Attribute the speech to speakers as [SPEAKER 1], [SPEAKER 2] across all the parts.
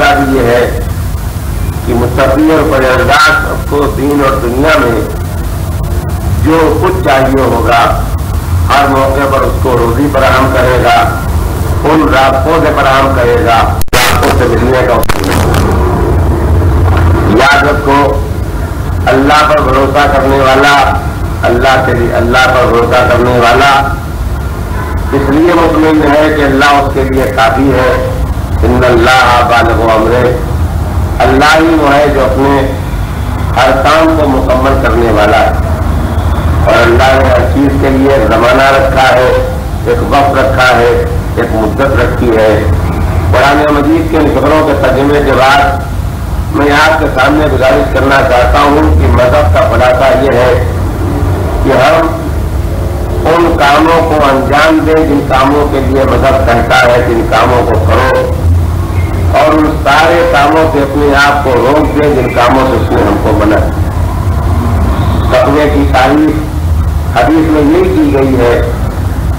[SPEAKER 1] تقاضا بھی یہ ہے کہ متقی اور پرہیزگار کو دین اور دنیا میں جو کچھ چاہیے ہوگا ہر موقع پر اس کو روزی فراہم کرے گا، ان راستوں سے فراہم کرے گا راستوں سے ملنے کا یاد رکھو، اللہ پر بھروسہ کرنے والا اللہ پر بھروسہ کرنے والا اس لیے مطمئن ہے کہ اللہ اس کے لیے کافی ہے۔ ان اللہ بالغ امرہ، اللہ ہی وہ ہے جو اپنے ہر کام کو مکمل کرنے والا ہے، اور اللہ نے ہر چیز کے لیے ایک زمانہ رکھا ہے، ایک وقت رکھا ہے، ایک مدت رکھی ہے۔ قرآن مجید کے ان خبروں کے ترجمے کے بعد میں آپ کے سامنے گزارش کرنا چاہتا ہوں کہ مذہب کا خلاصہ یہ ہے کہ ہم ان کاموں کو انجام دیں جن کاموں کے لیے مذہب کہتا ہے جن کاموں کو کرو، اور ان سارے کاموں سے اپنے آپ کو روک دیں جن کاموں سے اس نے ہم کو منع۔ تقوی کی تعریف حدیث میں یہی کی گئی ہے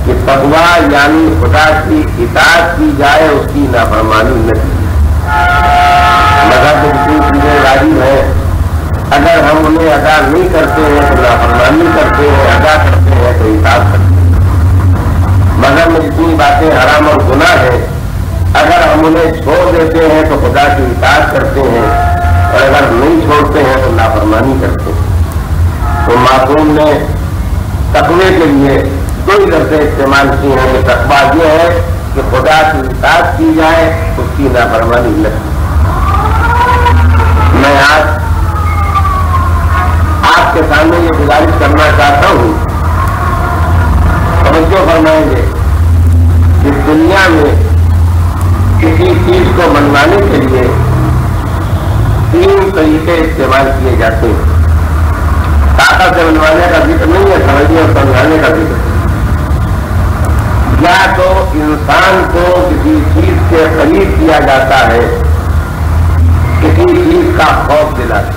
[SPEAKER 1] کہ تقوی یعنی خدا کی اطاعت کی جائے، اس کی نافرمانی نہ کی۔ مذہب میں جتنی چیزیں واجب ہے اگر ہم انہیں ادا نہیں کرتے ہیں تو نافرمانی کرتے ہیں، ادا کرتے ہیں تو اطاعت کرتے ہیں۔ مذہب میں جتنی باتیں حرام اور گناہ ہیں اگر ہم انہیں چھوڑ دیتے ہیں تو خدا کی اطاعت کرتے ہیں، اور اگر نہیں چھوڑتے ہیں تو نافرمانی کرتے ہیں۔ تو معصوم نے تقوی کے لیے دو ہی لفظ استعمال کیے ہیں کہ تقوی یہ ہے کہ خدا کی اطاعت کی جائے، اس کی نافرمانی نہ کی۔ میں آج آپ کے سامنے یہ گزارش کرنا چاہتا ہوں، توجہ فرمائیں گے کہ دنیا میں کسی چیز کو منوانے کے لیے تین طریقے استعمال کیے جاتے ہیں۔ طاقت سے منوانے کا ذکر نہیں ہے، سمجھنے اور سمجھانے کا ذکر ہے۔ یا تو انسان کو کسی چیز کے قریب کیا جاتا ہے، کسی چیز کا خوف دلاتا،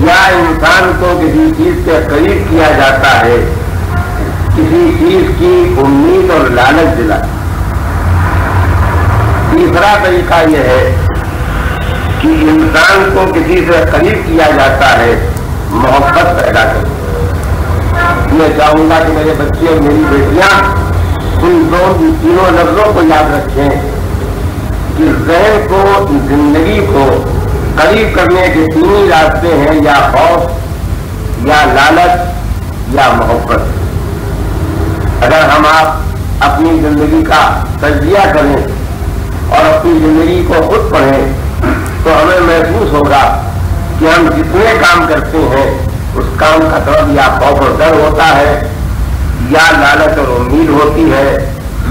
[SPEAKER 1] یا انسان کو کسی چیز کے قریب کیا جاتا ہے، کسی چیز کی امید اور لالچ دلاتا۔ تیسرا طریقہ یہ ہے کہ انسان کو کسی سے قریب کیا جاتا ہے محبت پیدا کر۔ میں چاہوں گا کہ میرے بچے اور میری بیٹیاں ان تینوں لفظوں کو یاد رکھیں کہ ذہن کو، زندگی کو قریب کرنے کے تین ہی راستے ہیں، یا خوف، یا لالچ، یا محبت۔ اگر ہم آپ اپنی زندگی کا تجزیہ کریں اور اپنی زندگی کو خود پڑھیں تو ہمیں محسوس ہوگا کہ ہم جتنے کام کرتے ہیں اس کام کا سبب یا خوف اور ڈر ہوتا ہے، یا لالچ اور امید ہوتی ہے،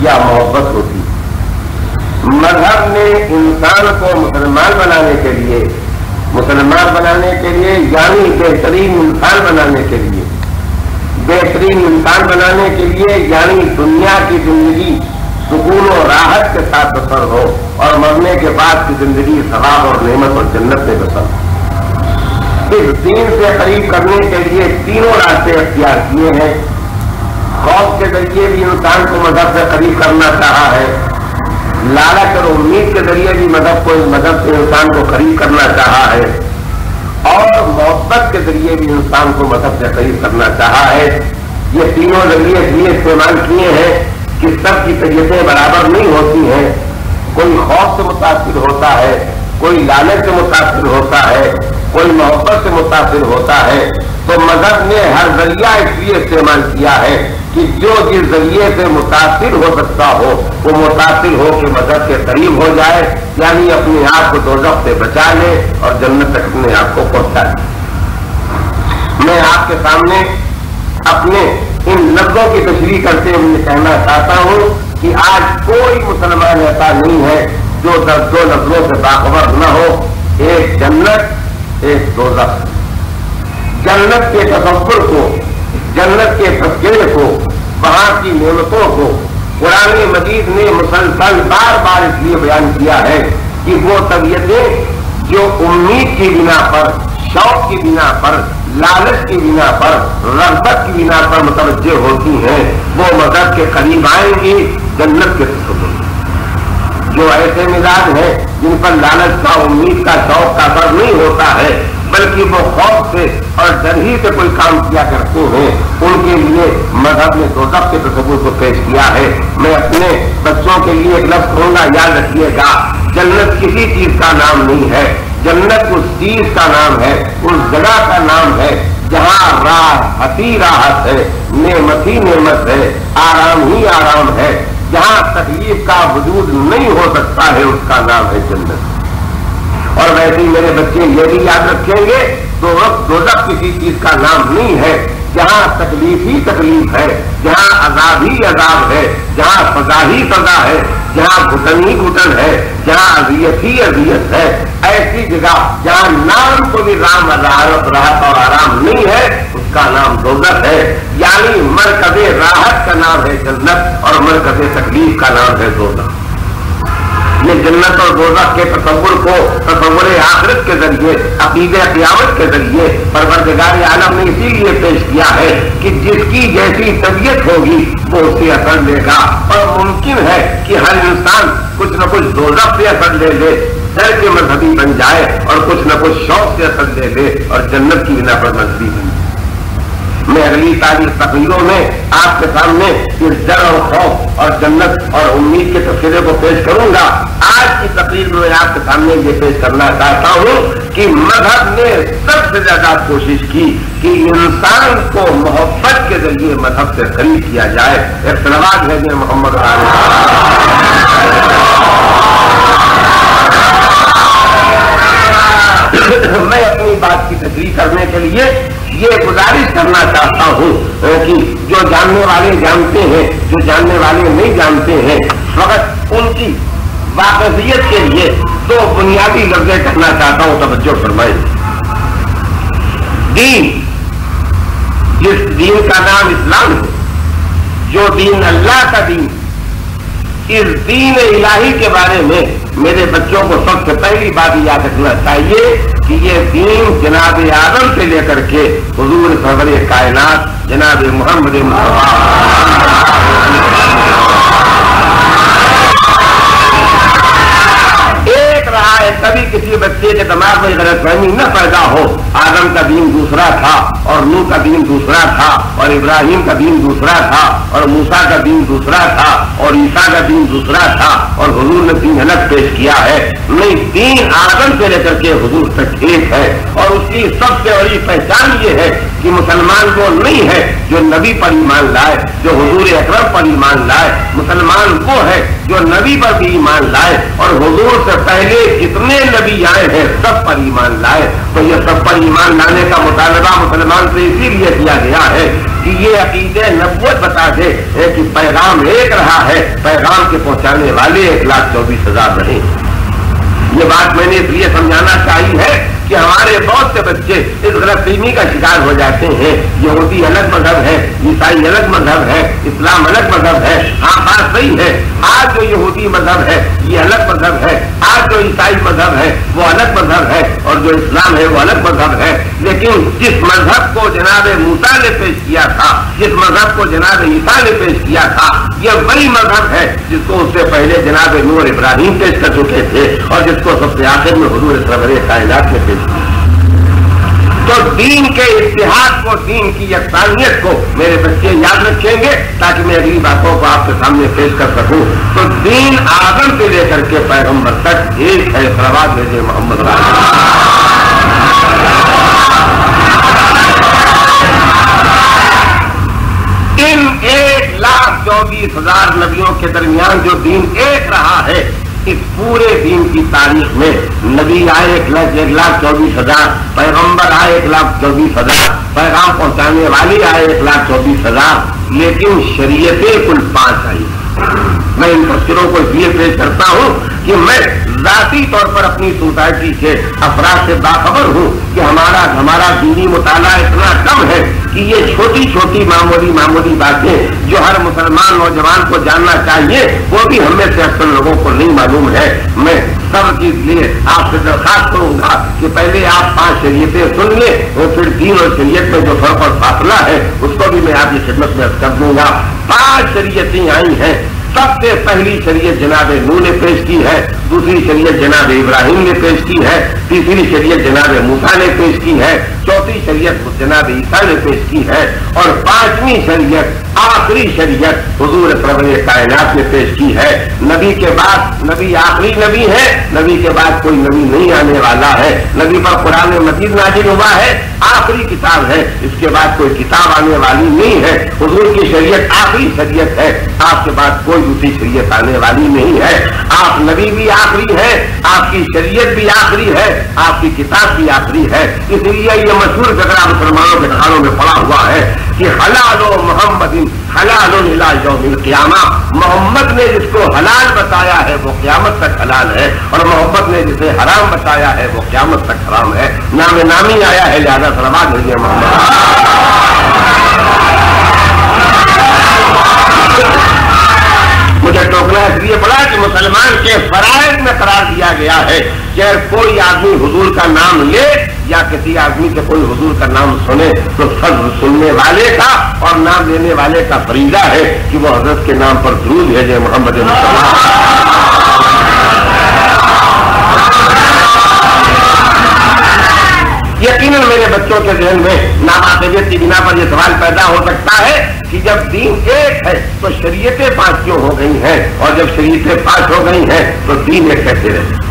[SPEAKER 1] یا محبت ہوتی ہے۔ مذہب نے انسان کو مسلمان بنانے کے لیے یعنی بہترین انسان بنانے کے لیے یعنی دنیا کی زندگی سکون و راحت کے ساتھ بسر ہو اور مرنے کے بعد کی زندگی ثواب اور نعمت اور جنت سے بسر ہو، اس دین سے قریب کرنے کے لیے تینوں راستے اختیار کیے ہیں۔ خوف کے ذریعے بھی انسان کو مذہب سے قریب کرنا چاہا ہے، لالچ اور امید کے ذریعے بھی مذہب سے انسان کو قریب کرنا چاہا ہے، اور محبت کے ذریعے بھی انسان کو مذہب سے قریب کرنا چاہا ہے۔ یہ تینوں ذریعے بھی استعمال کیے ہیں کہ سب کی طبیعتیں برابر نہیں ہوتی ہیں، کوئی خوف سے متاثر ہوتا ہے، کوئی لالچ سے متاثر ہوتا ہے، کوئی محبت سے متاثر ہوتا ہے۔ تو مذہب نے ہر ذریعہ اس لیے استعمال کیا ہے کہ جو جس ذریعے سے متاثر ہو سکتا ہو وہ متاثر ہو کے مذہب کے قریب ہو جائے، یعنی اپنے آپ کو دوزخ سے بچا لے اور جنت تک اپنے آپ کو پہنچا لے۔ میں آپ کے سامنے اپنے ان لفظوں کی تشریح کرتے ہوئے کہنا چاہتا ہوں کہ آج کوئی مسلمان ایسا نہیں ہے جو دو لفظوں سے باخبر نہ ہو، ایک جنت، ایک دوزخ۔ جنت کے تصور کو، جنت کے تذکرے کو، وہاں کی نعمتوں کو قرآن مجید نے مسلسل بار بار اس لیے بیان کیا ہے کہ وہ طبیعتیں جو امید کی بنا پر، شوق کی بنا پر، لالچ کی بنا پر، رغبت کی بنا پر متوجہ ہوتی ہیں، وہ مذہب کے قریب آئیں گی جنت کے تصور۔ جو ایسے مزاج ہیں جن پر لالچ کا، امید کا، شوق کا اثر نہیں ہوتا ہے، بلکہ وہ خوف سے اور ڈر ہی سے کوئی کام کیا کرتے ہیں، ان کے لیے مذہب نے دوزخ کے تصور کو پیش کیا ہے۔ میں اپنے بچوں کے لیے ایک لفظ کہوں گا، یاد رکھیے گا، جنت کسی چیز کا نام نہیں ہے، جنت اس چیز کا نام ہے، اس جگہ کا نام ہے جہاں راحت ہی راحت ہے، نعمت ہی نعمت ہے، آرام ہی آرام ہے، جہاں تکلیف کا وجود نہیں ہو سکتا ہے، اس کا نام ہے جنت۔ اور ویسے ہی میرے بچے یہ بھی یاد رکھیں گے، تو دوزخ کسی چیز کا نام نہیں ہے جہاں تکلیف ہی تکلیف ہے، جہاں عذاب ہی عذاب ہے، جہاں سزا ہی سزا ہے، جہاں گھٹن ہی گھٹن ہے، جہاں اذیت ہی اذیت ہے۔ ایسی جگہ جہاں نام کو بھی رام راحت اور آرام نہیں ہے، اس کا نام دوزخ ہے۔ یعنی مرکز راحت کا نام ہے جنت اور مرکز تکلیف کا نام ہے دوزخ۔ یہ جنت اور دوزخ کے تصور کو تصور آخرت کے ذریعے، عقیدہ قیامت کے ذریعے پروردگار عالم نے اسی لیے پیش کیا ہے کہ جس کی جیسی طبیعت ہوگی وہ اسے اثر لے گا، اور ممکن ہے کہ ہر انسان کچھ نہ کچھ دوزخ سے اثر لے لے، ڈر کے مذہبی بن جائے، اور کچھ نہ کچھ شوق سے اثر لے لے اور جنت کی بنا پر مذہبی بن جائے۔ میں اگلی تاریخ تقریروں میں آپ کے سامنے اس ڈر اور خوف اور جنت اور امید کے تذکرے کو پیش کروں گا۔ آج کی تقریر میں آپ کے سامنے یہ پیش کرنا چاہتا ہوں کہ مذہب نے سب سے زیادہ کوشش کی کہ انسان کو محبت کے ذریعے مذہب سے قریب کیا جائے۔ ایک سلوات بھیجیں محمد میں اپنی بات کی تشریح کرنے کے لیے یہ گزارش کرنا چاہتا ہوں کہ جو جاننے والے جانتے ہیں، جو جاننے والے نہیں جانتے ہیں، فقط ان کی واقفیت کے لیے دو بنیادی لفظیں کرنا چاہتا ہوں، توجہ فرمائیں۔ دین، جس دین کا نام اسلام ہے، جو دین اللہ کا دین، اس دین الہی کے بارے میں میرے بچوں کو سب سے پہلی بات یاد رکھنا چاہیے کہ یہ دین جناب آدم سے لے کر کے حضور سرور کائنات جناب محمد ایک رہا ہے۔ کبھی کسی بچے کے دماغ میں غلط فہمی نہ پیدا ہو، آدم کا دین دوسرا تھا اور نوح کا دین دوسرا تھا اور ابراہیم کا دین دوسرا تھا اور موسیٰ کا دین دوسرا تھا اور عیسیٰ کا دین دوسرا تھا اور حضور نے دین الگ پیش کیا ہے۔ نہیں، دین آدم سے لے کر کے حضور تک ایک ہے، اور اس کی سب سے بڑی پہچان یہ ہے کہ مسلمان وہ نہیں ہے جو نبی پر ایمان لائے، جو حضور اکرم پر ایمان لائے۔ مسلمان وہ ہے جو نبی پر بھی ایمان لائے اور حضور سے پہلے جتنے نبی آئے ہیں سب پر ایمان لائے۔ تو یہ سب پر ایمان لانے کا مطالبہ مسلمان سے اسی لیے کیا گیا ہے کہ یہ عقیدہ نبوت بتا دے کہ پیغام ایک رہا ہے، پیغام کے پہنچانے والے 1,24,000 رہے۔ یہ بات میں نے اس لیے سمجھانا چاہی ہے کہ ہمارے بہت سے بچے اس غلط فہمی کا شکار ہو جاتے ہیں، یہودی الگ مذہب ہے، عیسائی الگ مذہب ہے، اسلام الگ مذہب ہے۔ ہاں، بات صحیح ہے، آج جو یہودی مذہب ہے یہ الگ مذہب ہے، آج جو عیسائی مذہب ہے وہ الگ مذہب ہے، اور جو اسلام ہے وہ الگ مذہب ہے۔ لیکن جس مذہب کو جناب موسیٰ نے پیش کیا تھا، جس مذہب کو جناب عیسیٰ نے پیش کیا تھا، یہ وہی مذہب ہے جس کو اس سے پہلے جناب نوح اور ابراہیم پیش کر چکے تھے، اور جس کو سب سے آخر میں حضور سرور کائنات نے پیش کیا۔ تو دین کے اتحاد کو، دین کی یکسانیت کو میرے بچے یاد رکھیں گے تاکہ میں اگلی باتوں کو آپ کے سامنے پیش کر سکوں۔ تو دین آدم سے لے کر کے پیغمبر تک ایک ہے۔ صلوات بھیجیں محمد ان 1,24,000 نبیوں کے درمیان جو دین ایک رہا ہے، اس پورے دین کی تاریخ میں نبی آئے 1,24,000، پیغمبر آئے 1,24,000، پیغام پہنچانے والی آئے 1,24,000، لیکن شریعتیں کل 5 آئی۔ میں ان تفسیروں کو اس لیے پیش کرتا ہوں کہ میں ذاتی طور پر اپنی سوسائٹی کے افراد سے باخبر ہوں کہ ہمارا دینی مطالعہ اتنا کم ہے کہ یہ چھوٹی چھوٹی معمولی باتیں جو ہر مسلمان نوجوان کو جاننا چاہیے وہ بھی ہم میں سے اکثر لوگوں کو نہیں معلوم ہے۔ میں سب کے لیے آپ سے درخواست کروں گا کہ پہلے آپ 5 شریعتیں سن لیں، اور پھر دین اور شریعت میں جو فرق اور فاصلہ ہے اس کو بھی میں آپ کی خدمت میں عرض کر دوں گا۔ 5 شریعتیں آئی ہیں، سب سے پہلی شریعت جناب نوح نے پیش کی ہے، دوسری شریعت جناب ابراہیم نے پیش کی ہے، تیسری شریعت جناب موسیٰ نے پیش کی ہے، چوتھی شریعت جناب عیسیٰ نے پیش کی ہے، اور پانچویں شریعت آخری شریعت حضور پرور کائنات نے پیش کی ہے۔ نبی کے بعد نبی آخری نبی ہے، نبی کے بعد کوئی نبی نہیں آنے والا ہے، نبی پر قرآن مجید نازل ہوا ہے، آخری کتاب ہے، اس کے بعد کوئی کتاب آنے والی نہیں ہے، حضور کی شریعت آخری شریعت ہے، آپ کے بعد کوئی دوسری شریعت آنے والی نہیں ہے، آپ نبی بھی آخری ہے، آپ کی شریعت بھی آخری ہے، آپ کی کتاب بھی آخری ہے۔ اس لیے یہ مشہور جگہ مسلمانوں کے کھانوں میں پڑا ہوا ہے کہ حلال و محمد حلال الی یوم القیامہ، محمد نے جس کو حلال بتایا ہے وہ قیامت تک حلال ہے، اور محمد نے جسے حرام بتایا ہے وہ قیامت تک حرام ہے۔ نام نامی آیا ہے، لہذا سلوات بھیجیے محمد۔ مجھے ٹوکنا اس لیے پڑا کہ مسلمان کے فرائض میں قرار دیا گیا ہے کہ کوئی آدمی حضور کا نام لے یا کسی آدمی سے کوئی حضور کا نام سنے تو فرض سننے والے کا اور نام لینے والے کا فریضہ ہے کہ وہ حضرت کے نام پر درود بھیجے محمد مصطفیٰ۔ یقیناً میرے بچوں کے ذہن میں نامعقولیت کی بنا پر یہ سوال پیدا ہو سکتا ہے کہ جب دین ایک ہے تو شریعتیں 5 کیوں ہو گئی ہیں، اور جب شریعتیں 5 ہو گئی ہیں تو دین ایک کیسے رہے؟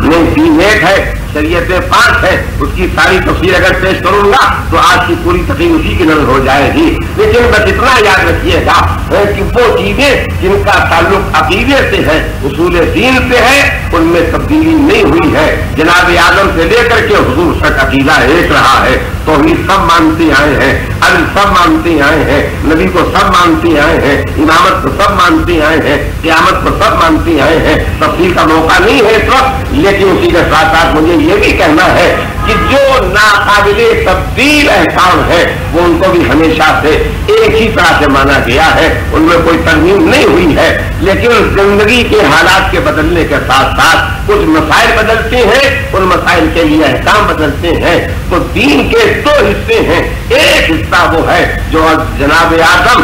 [SPEAKER 1] نہیں، دین ایک ہے، شریعتیں 5 ہے، اس کی ساری تفسیر اگر پیش کروں گا تو آج کی پوری تقریر اسی کی نظر ہو جائے گی، لیکن بس اتنا یاد رکھیے گا کہ وہ چیزیں جن کا تعلق عقیدے سے ہے، اصول دین سے ہے، ان میں تبدیلی نہیں ہوئی ہے۔ جناب آدم سے لے کر کے حضور تک عقیدہ ایک رہا ہے، توحید سب مانتے آئے ہیں، عدل سب مانتے آئے ہیں، نبی کو سب مانتے آئے ہیں، امامت کو سب مانتے آئے ہیں، قیامت کو سب مانتے آئے ہیں۔ تفصیل کا موقع نہیں ہے اس وقت، لیکن اسی کے ساتھ ساتھ مجھے یہ بھی کہنا ہے کہ جو ناقابل تبدیل احکام ہے وہ ان کو بھی ہمیشہ سے ایک ہی طرح سے مانا گیا ہے، ان میں کوئی ترمیم نہیں ہوئی ہے، لیکن زندگی کے حالات کے بدلنے کے ساتھ ساتھ کچھ مسائل بدلتے ہیں، ان مسائل کے لیے احکام بدلتے ہیں۔ تو دین کے 2 حصے ہیں، ایک حصہ وہ ہے جو جناب آدم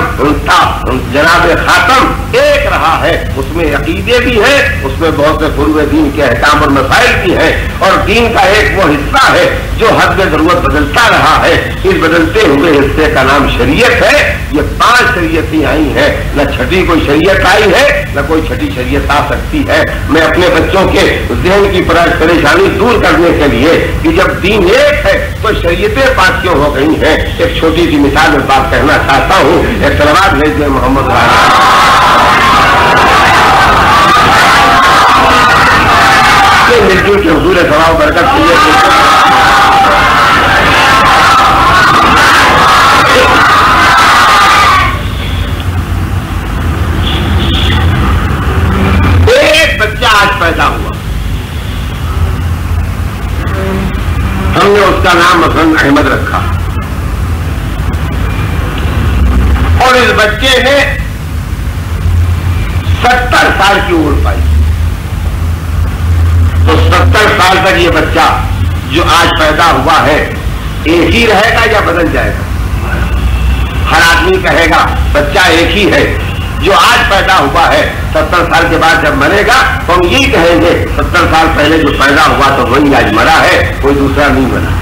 [SPEAKER 1] جناب خاتم ایک رہا ہے، اس میں عقیدے بھی ہیں، اس میں بہت سے فروع دین کے احکام اور مسائل بھی ہیں، اور دین کا ایک وہ حصہ ہے جو حسب ضرورت بدلتا رہا ہے۔ اس بدلتے ہوئے حصے کا نام شریعت ہے۔ یہ 5 شریعتیں آئی ہیں، نہ چھٹی کوئی شریعت آئی ہے، نہ کوئی چھٹی شریعت آ سکتی ہے۔ میں اپنے بچوں کے ذہن کی پریشانی دور کرنے کے لیے کہ جب دین ایک ہے تو شریعتیں 5 کیوں ہو گئی ہیں، ایک چھوٹی سی مثال میں بات کہنا چاہتا ہوں۔ ایک صلوات بھیجیے محمد مل جل کے حضور ثواب برکت کے لیے ایک بچہ آج پیدا ہوا، ہم نے اس کا نام مثلاً احمد رکھا، اور اس بچے نے 70 سال کی عمر پائی، تو 70 سال تک یہ بچہ جو آج پیدا ہوا ہے ایک ہی رہے گا یا بدل جائے گا؟ ہر آدمی کہے گا بچہ ایک ہی ہے جو آج پیدا ہوا ہے، 70 سال کے بعد جب مرے گا تو ہم یہی کہیں گے 70 سال پہلے جو پیدا ہوا تو وہی آج مرا ہے، کوئی دوسرا نہیں مرا۔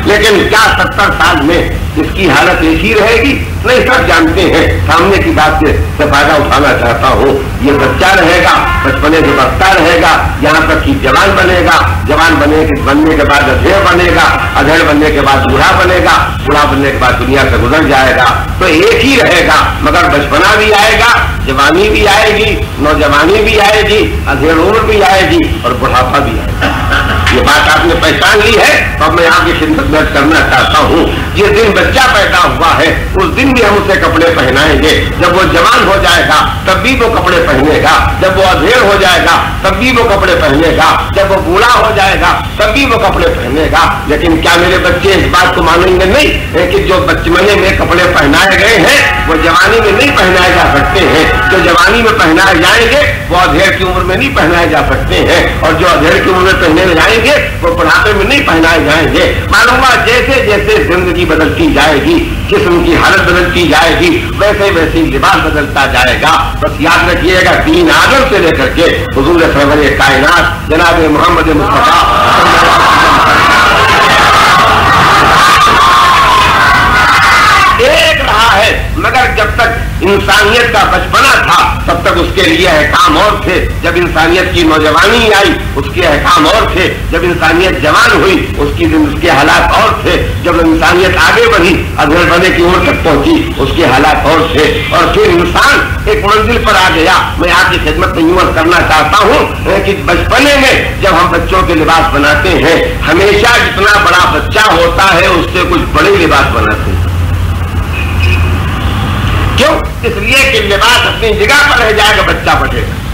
[SPEAKER 1] لیکن کیا 70 سال میں اس کی حالت ایک ہی رہے گی؟ نہیں، سب جانتے ہیں۔ سامنے کی بات سے فائدہ اٹھانا چاہتا ہوں، یہ بچہ رہے گا، بچپنے سے بچہ رہے گا، یہاں تک کہ جوان بنے گا، جوان بننے کے بعد ادھیڑ بنے گا، ادھیڑ بننے کے بعد بوڑھا بنے گا، بوڑھا بننے کے بعد دنیا سے گزر جائے گا۔ تو ایک ہی رہے گا، مگر بچپنا بھی آئے گا، جوانی بھی آئے گی، نوجوانی بھی آئے گی، ادھیڑ عمر بھی آئے گی، اور بڑھاپا بھی آئے گا۔ یہ بات آپ نے پہچان لی ہے، تو میں آپ کی خدمت میں کرنا چاہتا ہوں، جس دن بچہ پیدا ہوا ہے اس دن بھی ہم اسے کپڑے پہنائیں گے، جب وہ جوان ہو جائے گا تب بھی وہ کپڑے پہنے گا، جب وہ ادھیڑ ہو جائے گا تب بھی وہ کپڑے پہنے گا، جب وہ بوڑھا ہو جائے گا تب بھی وہ کپڑے پہنے گا۔ لیکن کیا میرے بچے اس بات کو مانیں گے نہیں کہ جو بچپنے میں کپڑے پہنائے گئے ہیں وہ جوانی میں نہیں پہنائے جا سکتے ہیں؟ جو جوانی میں پہنائے جائیں گے وہ ادھیڑ کی عمر میں نہیں پہنائے جا سکتے ہیں، اور جو ادھیڑ کی عمر میں پہنے جائیں گے وہ بڑھاپے میں نہیں پہنائے جائیں گے۔ معلوم ہوا جیسے جیسے زندگی بدلتی جائے گی، جسم کی حالت بدلتی جائے گی، ویسے ویسے لباس بدلتا جائے گا۔ بس یاد رکھیے گا دین آدم سے لے کر کے حضور سرور کائنات جناب محمد مصطفیٰ ایک رہا ہے، مگر جب تک انسانیت کا بچپنا تھا تب تک اس کے لیے احکام اور تھے، جب انسانیت کی نوجوانی آئی اس کے احکام اور تھے، جب انسانیت جوان ہوئی اس کے حالات اور تھے، جب انسانیت آگے بڑھی ادھیڑ بنے کی عمر تک پہنچی اس کے حالات اور تھے، اور پھر انسان ایک منزل پر آ گیا۔ میں آپ کی خدمت میں یوں کرنا چاہتا ہوں کہ بچپنے میں جب ہم بچوں کے لباس بناتے ہیں ہمیشہ جتنا بڑا بچہ ہوتا ہے اس سے کچھ بڑے لباس بناتے ہیں۔ کیوں؟ اس لیے کہ لباس اپنی جگہ پر رہ جائے گا، بچہ بڑھے گا۔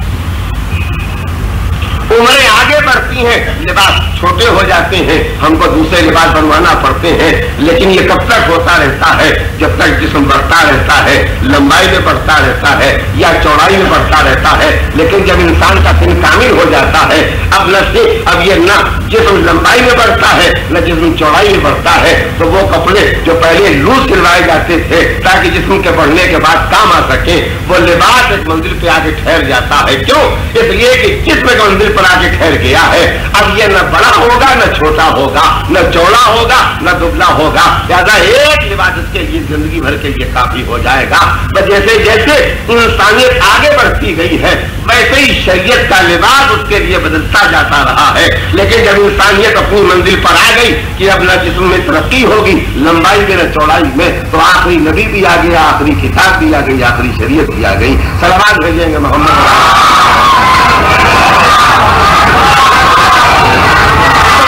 [SPEAKER 1] عمریں آگے بڑھتی ہیں، لباس چھوٹے ہو جاتے ہیں، ہم کو دوسرے لباس بنوانا پڑتے ہیں، لیکن یہ کب تک ہوتا رہتا ہے؟ جب تک جسم بڑھتا رہتا ہے، لمبائی میں بڑھتا رہتا ہے یا چوڑائی میں بڑھتا رہتا ہے۔ لیکن جب انسان کا سن کامل ہو جاتا ہے، اب یہ نہ جسم لمبائی میں بڑھتا ہے نہ جسم چوڑائی میں بڑھتا ہے، تو وہ کپڑے جو پہلے لوز سلوائے جاتے تھے تاکہ جسم کے بڑھنے کے بعد کام آ سکے، وہ لباس ایک منزل پہ آگے ٹھہر جاتا ہے۔ کیوں؟ اس لیے کہ جسم کے منزل پر آگے ٹھہر گیا ہے، اب یہ نہ بڑا ہوگا نہ چھوٹا ہوگا، نہ چوڑا ہوگا نہ دبلا ہوگا، لہٰذا ایک لباس اس کے لیے زندگی بھر کے لیے کافی ہو جائے گا۔ جیسے جیسے انسانیت آگے بڑھتی گئی ہے ویسے ہی شریعت کا لباس اس کے لیے بدلتا جاتا رہا ہے، لیکن جب انسانیت اپنی منزل پر آ گئی کہ اب نہ جسم میں ترقی ہوگی لمبائی میں نہ چوڑائی میں، تو آخری نبی بھی آ گیا، آخری کتاب بھی آ گئی، آخری شریعت بھی آ گئی۔ سلام بھیجیں گے محمد۔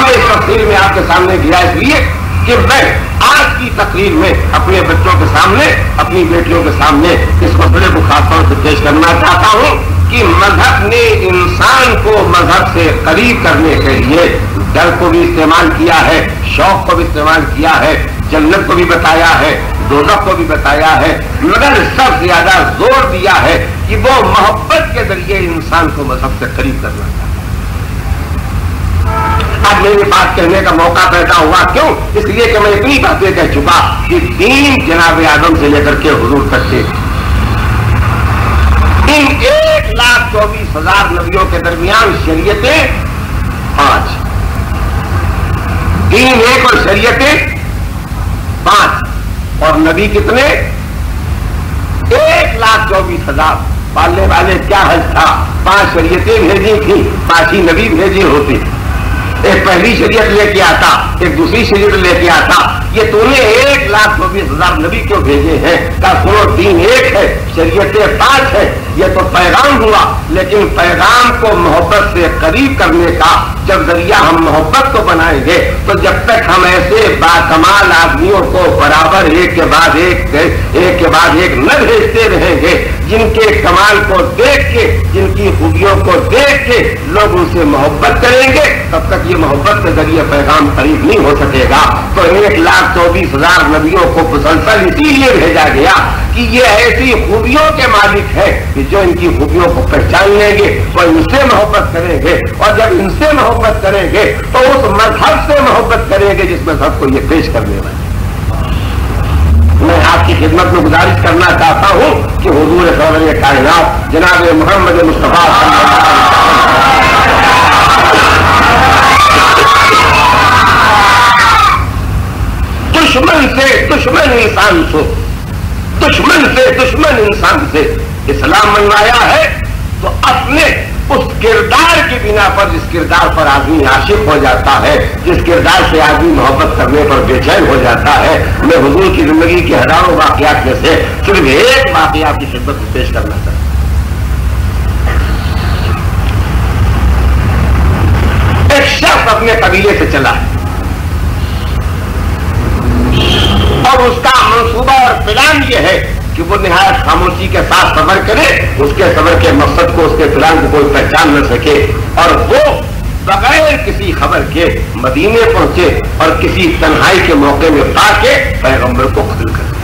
[SPEAKER 1] اس تقریر میں آپ کے سامنے گیا اس لیے کہ میں آج کی تقریر میں اپنے بچوں کے سامنے، اپنی بیٹیوں کے سامنے اس مسئلے کو خاص طور سے پیش کرنا چاہتا ہوں کہ مذہب نے انسان کو مذہب سے قریب کرنے کے لیے ڈر کو بھی استعمال کیا ہے، شوق کو بھی استعمال کیا ہے، جنت کو بھی بتایا ہے، دوزخ کو بھی بتایا ہے، مگر سب سے زیادہ زور دیا ہے کہ وہ محبت کے ذریعے انسان کو مذہب سے قریب کرنا چاہتا ہے۔ اب میری بات کہنے کا موقع پیدا ہوا، کیوں؟ اس لیے کہ میں اتنی باتیں کہہ چکا کہ دین جناب آدم سے لے کر کے حضور تک کے ان 1,24,000 نبیوں کے درمیان شریعتیں 5، دین 1 اور شریعتیں 5، اور نبی کتنے؟ 1,24,000۔ پالنے والے کیا حج تھا؟ 5 شریعتیں بھیجی تھی، 5 ہی نبی بھیجے ہوتے، ایک پہلی شریعت لے کے آتا، ایک دوسری شریعت لے کے آتا۔ یہ تو نے 1,24,000 نبی کیوں بھیجے ہیں؟ کا سنو، دین 1 ہے، شریعتیں 5 ہے، یہ تو پیغام ہوا، لیکن پیغام کو محبت سے قریب کرنے کا جب ذریعہ ہم محبت کو بنائیں گے تو جب تک ہم ایسے باکمال آدمیوں کو برابر ایک کے بعد ایک نہ بھیجتے رہیں گے جن کے کمال کو دیکھ کے، جن کی خوبیوں کو دیکھ کے لوگ ان سے محبت کریں گے، تب تک یہ محبت کے ذریعے پیغام قریب نہیں ہو سکے گا۔ تو 1,24,000 نبیوں کو مسلسل اسی لیے بھیجا گیا کہ یہ ایسی خوبیوں کے مالک ہے کہ جو ان کی خوبیوں کو پہچان لیں گے وہ ان سے محبت کریں گے، اور جب ان سے محبت کریں گے تو اس مذہب سے محبت کریں گے جس مذہب کو یہ پیش کرنے والے۔ میں آپ کی خدمت میں گزارش کرنا چاہتا ہوں کہ حضور سرور کائنات جناب محمد مصطفیٰ دشمن انسان سے اسلام منوایا ہے، تو اپنے اس کردار کی بنا پر جس کردار پر آدمی عاشق ہو جاتا ہے، جس کردار سے آدمی محبت کرنے پر بے چین ہو جاتا ہے۔ میں حضور کی زندگی کے ہزاروں واقعات میں سے صرف ایک واقعہ آپ کی خدمت میں پیش کرنا چاہتا ہوں۔ ایک شخص اپنے قبیلے سے چلا اور اس کا منصوبہ اور پلان یہ ہے کہ وہ نہایت خاموشی کے ساتھ سفر کرے، اس کے سفر کے مقصد کو، اس کے پلان کو کوئی پہچان نہ سکے، اور وہ بغیر کسی خبر کے مدینے پہنچے اور کسی تنہائی کے موقع میں پا کے پیغمبر کو قتل کر دیا۔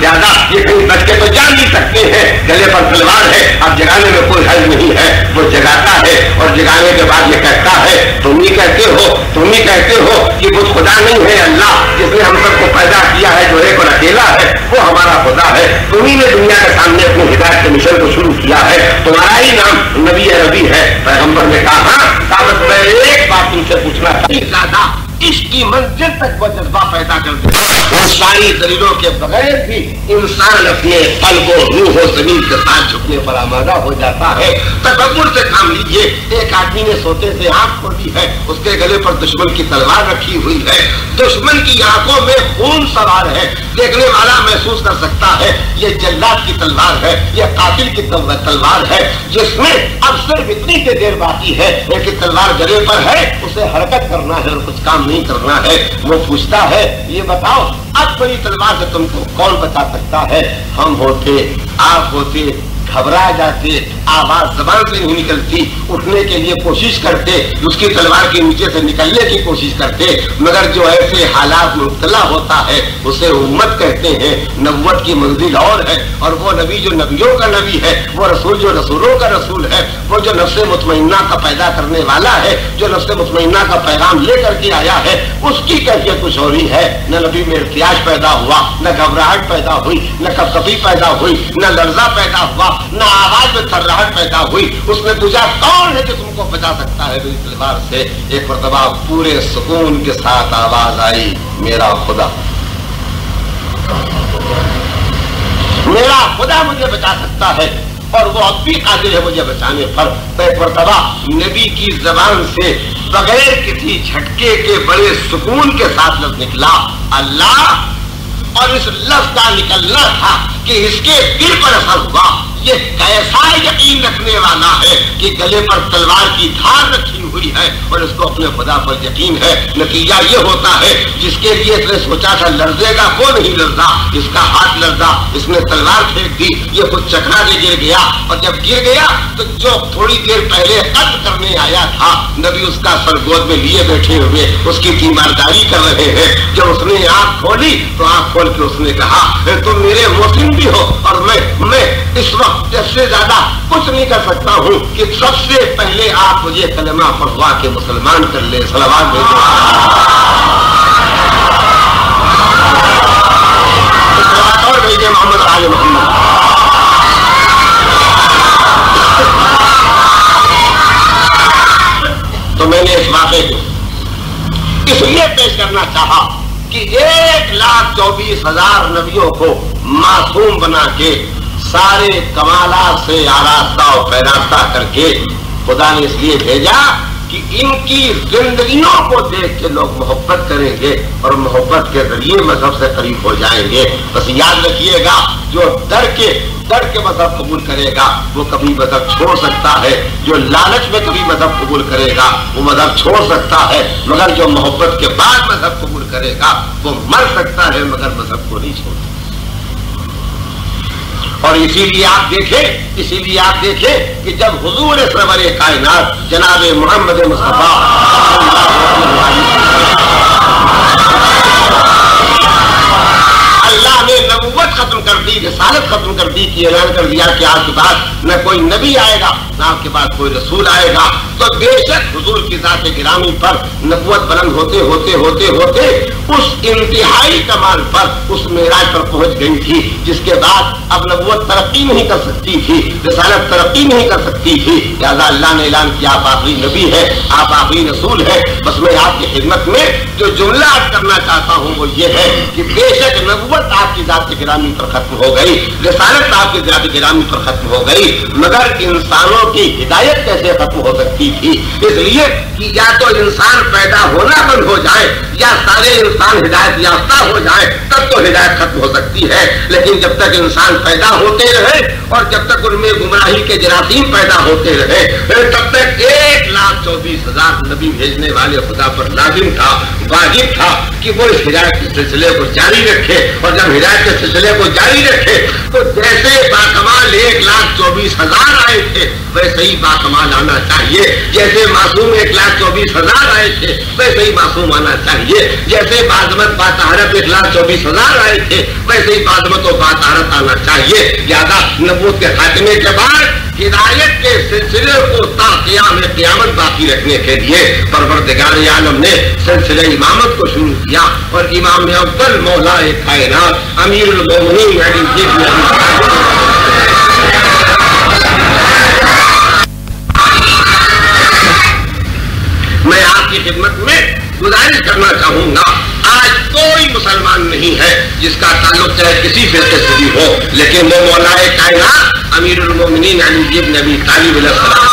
[SPEAKER 1] لہٰذا یہ کہیں بچ کے تو جا نہیں سکتے ہیں، گلے پر تلوار ہے، اب جگانے میں کوئی حرج نہیں ہے، وہ جگاتا ہے اور جگانے کے بعد یہ کہتا ہے تم ہی کہتے ہو کہ وہ خدا نہیں ہے اللہ جس نے ہم سب کو پیدا کیا ہے، جو ایک اور اکیلا ہے وہ ہمارا خدا ہے، تم ہی نے دنیا کے سامنے اپنی ہدایت کے مشن کو شروع کیا ہے، تمہارا ہی نام نبی ربی ہے۔ پیغمبر نے کہا ہاں میں ایک بات تم سے پوچھنا چاہتا، اس کی منزل تک وہ جذبہ پیدا کر دے، ان ساری دلیلوں کے بغیر بھی انسان اپنے قلب و روح و زمین کے ساتھ جھکنے پر آمادہ ہو جاتا ہے۔ تکبر سے کام لیجیے، ایک آدمی نے سوتے سے آنکھ کھولی ہے، اس کے گلے پر دشمن کی تلوار رکھی ہوئی ہے، دشمن کی آنکھوں میں خون سوار ہے، دیکھنے والا محسوس کر سکتا ہے یہ جلاد کی تلوار ہے، یہ قاتل کی تلوار ہے، جس میں اب صرف اتنی دیر باقی ہے لیکن تلوار گلے پر ہے، اسے حرکت کرنا ہے اور کچھ کام نہیں کرنا ہے۔ وہ پوچھتا ہے یہ بتاؤ اب بڑی تلوار سے تم کو کون بچا سکتا ہے؟ ہم ہوتے، آپ ہوتے، گھبرا جاتے، آواز زبان سے نہیں نکلتی، اٹھنے کے لیے کوشش کرتے، اس کی تلوار کے نیچے سے نکلنے کی کوشش کرتے، مگر جو ایسے حالات میں مبتلا ہوتا ہے اسے امت کہتے ہیں۔ نبوت کی منزل اور ہے، اور وہ نبی جو نبیوں کا نبی ہے، وہ رسول جو رسولوں کا رسول ہے، وہ جو نفس مطمئنہ کا پیدا کرنے والا ہے، جو نفس مطمئنہ کا پیغام لے کر کے آیا ہے، اس کی کیفیت کچھ اور ہی ہے۔ نہ نبی میں احتیاج پیدا ہوا، نہ گھبراہٹ پیدا ہوئی، نہ کپکپی پیدا ہوئی، نہ لرزہ پیدا ہوا، نہ آواز میں تھرراہٹ پیدا ہوئی۔ اس نے پوچھا کون ہے جو تم کو بچا سکتا ہے میری تلوار سے؟ ایک مرتبہ پورے سکون کے ساتھ آواز آئی، میرا خدا، میرا خدا مجھے بچا سکتا ہے، اور وہ اب بھی قادر ہے مجھے بچانے پر۔ ایک مرتبہ نبی کی زبان سے بغیر کسی جھٹکے کے بڑے سکون کے ساتھ لفظ نکلا اللہ، اور اس لفظ کا نکلنا تھا کہ اس کے دل پر اثر ہوا۔ یہ کیسا یقین رکھنے والا ہے کہ گلے پر تلوار کی دھار رکھی ہوئی ہے اور اس کو اپنے خدا پر یقین ہے۔ نتیجہ یہ ہوتا ہے جس کے لیے اس نے سوچا تھا لرزے گا وہ نہیں لرزا، اس کا ہاتھ لرزا، اس نے تلوار پھینک دی، یہ خود چکرا کے گر گیا، اور جب گر گیا تو جو تھوڑی دیر پہلے قتل کرنے آیا تھا نبی اس کا سر گود میں لیے بیٹھے ہوئے اس کی تیمارداری کر رہے ہیں۔ جب اس نے آنکھ کھولی تو آنکھ کھول کے اس نے کہا تم میرے محسن بھی ہو، اور میں اس وقت اس سے زیادہ کچھ نہیں کر سکتا ہوں کہ سب سے پہلے آپ مجھے کلمہ پڑھوا کے مسلمان کر لیں۔ صلوات بھیجو، صلوات اور بھیجے محمد آل محمد۔ تو میں نے اس واقعے کو اس لیے پیش کرنا چاہا کہ 1,24,000 نبیوں کو معصوم بنا کے سارے کمالات سے آراستہ و پیراستہ کر کے خدا نے اس لیے بھیجا کہ ان کی زندگیوں کو دیکھ کے لوگ محبت کریں گے اور محبت کے ذریعے مذہب سے قریب ہو جائیں گے۔ بس یاد رکھیے گا جو ڈر کے مذہب قبول کرے گا وہ کبھی مذہب چھوڑ سکتا ہے، جو لالچ میں کبھی مذہب قبول کرے گا وہ مذہب چھوڑ سکتا ہے، مگر جو محبت کے بعد مذہب قبول کرے گا وہ مر سکتا ہے مگر مذہب کو نہیں چھوڑ سکتا۔ اور اسی لیے آپ دیکھیں کہ جب حضور سرور کائنات جناب محمد مصطفیٰ اللہ نے نبوت ختم کر دی، رسالت ختم کر دی کہ اعلان کر دیا کہ آپ کے بعد نہ کوئی نبی آئے گا نہ آپ کے بعد کوئی رسول آئے گا، تو بے شک حضور کی ذات گرامی پر نبوت بلند ہوتے اس انتہائی کمال پر، اس معراج پر پہنچ گئی تھی، جس کے بعد اب نبوت ترقی نہیں کر سکتی تھی، رسالت ترقی نہیں کر سکتی تھی، لہٰذا اللہ نے اعلان کیا آپ آخری نبی ہے، آپ آخری رسول ہے۔ بس میں آپ کی خدمت میں جو جملہ عرض کرنا چاہتا ہوں وہ یہ ہے کہ بے شک نبوت آپ کی ذات گرامی پر ختم ہو گئی، رسالت آپ کی ذات گرامی پر ختم ہو گئی، مگر انسانوں کی ہدایت کیسے ختم ہو سکتی تھی؟ اس لیے کہ یا تو انسان پیدا ہونا بند ہو جائے یا سارے انسان ہدایت یافتہ ہو جائے، تب تو ہدایت ختم ہو سکتی ہے، لیکن جب تک انسان پیدا ہوتے رہے اور جب تک ان میں گمراہی کے جراثیم پیدا ہوتے رہے تب تک 1,24,000 نبی بھیجنے والے خدا پر لازم تھا، واجب تھا کہ وہ اس ہدایت کے سلسلے کو جاری رکھے، اور جب ہدایت کے سلسلے کو جاری رکھے تو جیسے باکمال 1,24,000 آئے تھے ویسے ہی باکمال آنا چاہیے، جیسے معصوم 1,24,000 آئے تھے ویسے ہی معصوم آنا چاہیے، جیسے باعظمت باطہارت 1,24,000 آئے تھے ویسے ہی باعظمت و باطہارت آنا چاہیے۔ لہذا نبوت کے خاتمے کے بعد ہدایت کے سلسلے کو تا قیام قیامت باقی رکھنے کے لیے پروردگار عالم نے سلسلہ امامت کو شروع کیا، اور امام اول مولا کائنات امیر المومنین علی بن ابی طالب میں آپ کی خدمت میں گزارش کرنا چاہوں گا، آج کوئی مسلمان نہیں ہے جس کا تعلق چاہے کسی فرقے سے بھی ہو، لیکن وہ مولا کائنات امیر المومنین علی بن ابی طالب علیہ السلام